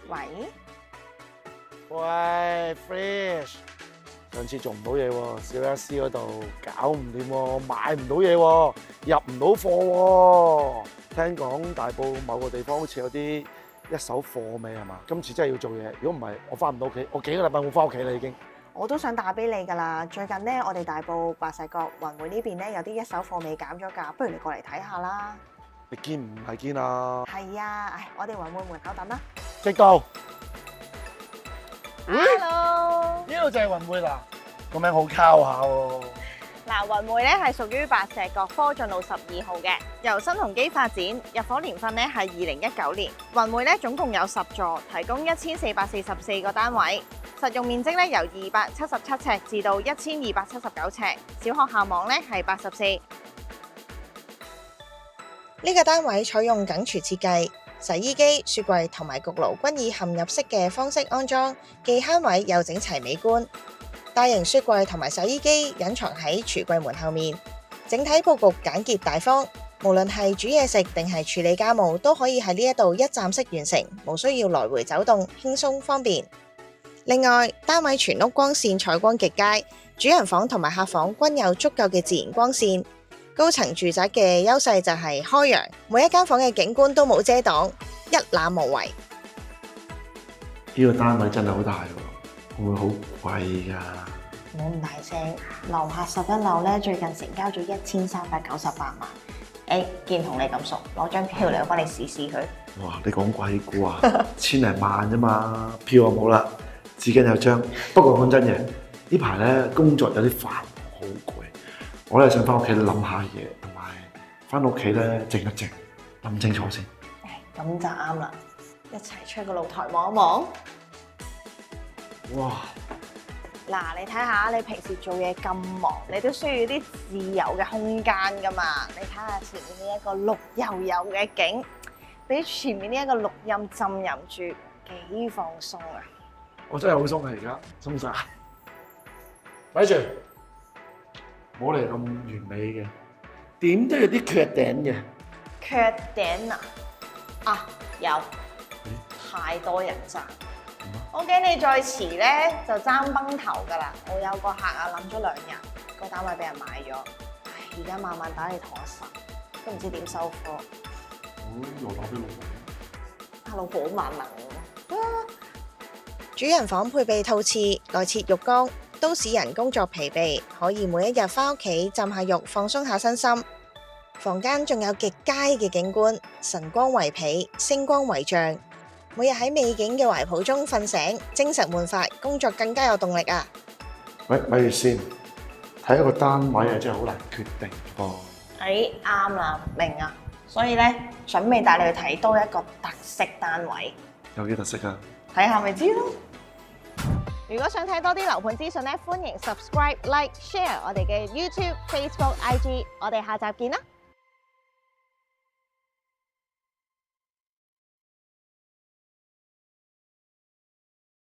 喂，喂 ，Fresh， 上次做唔到嘢喎，小 S 嗰度搞唔掂喎，買唔到嘢喎，入唔到貨喎。聽講大埔某個地方好似有啲一手貨尾係嘛？今次真係要做嘢，如果唔係我翻唔到屋企，我幾個禮拜冇翻屋企啦已經。我都想打俾你㗎啦。最近咧，我哋大埔白石角雲匯呢邊咧有啲一手貨尾減咗價，不如你過嚟睇下啦。你堅唔係堅啊？係啊，唉，我哋雲匯門口等啦。即到。 Hello。呢度就係雲匯啦，個名好溝下喎。嗱，雲匯咧係屬於白石角科進路12號嘅，由新鴻基發展，入伙年份咧係2019年。雲匯咧總共有10座，提供1444個單位，實用面積咧由277尺至到1279尺，小學校網咧係84。呢個單位採用緊廚設計，洗衣機、雪櫃同埋焗爐均以嵌入式嘅方式安裝，既慳位又整齊美觀。大型雪櫃同埋洗衣機隱藏喺櫥櫃門後面，整體佈局簡潔大方。無論係煮嘢食定係處理家務，都可以喺呢一度一站式完成，無需要來回走動，輕鬆方便。另外，單位全屋光線採光極佳，主人房同埋客房均有足夠嘅自然光線。高層住宅嘅優勢就係開揚，每一間房嘅景觀都冇遮擋，一覽無遺。呢個單位真係好大喎，會唔會好貴㗎？冇咁大聲，樓下11樓咧最近成交咗1398萬。見同你咁熟，攞張票嚟我幫你試試佢。哇！你講鬼故啊，千零萬啫嘛，票就冇啦，紙巾有張。不過講真嘅，呢排咧工作有啲煩，好攰。我咧想翻屋企諗下嘢，同埋翻屋企咧靜一靜，諗清楚先。咁就啱啦，一齊出個露台望一望。哇！嗱，你睇下，你平時做嘢咁忙，你都需要啲自由嘅空間噶嘛？你睇下前面呢一個綠油油嘅景，俾前面呢一個錄音浸淫住，幾放鬆啊！我真係好鬆啊，而家鬆晒。咪住，冇嚟咁完美嘅，點都有啲缺點嘅。缺點啊？啊，有，太多人爭。我驚你再遲咧就爭崩頭㗎啦！我有個客啊，諗咗2日，個單位俾人買咗，唉，而家慢慢打你同我神，都唔知點收貨。又打俾老婆。老婆好萬能喎。主人房配備套廁，內設浴缸，都市人工作疲憊，可以每一日返屋企浸下浴，放鬆下身心。房間仲有極佳嘅景觀，晨光為被，星光為帳。每日喺美景嘅懷抱中瞓醒，精神煥發，工作更加有動力啊！喂，咪住先，睇一個單位啊，真係好難決定噃。啱啦，明啊，所以咧準備帶你去睇多一個特色單位。有幾特色啊？睇下咪知咯。如果想睇多啲樓盤資訊咧，歡迎 subscribe、like、share 我哋嘅 YouTube、Facebook、IG。我哋下集見啦！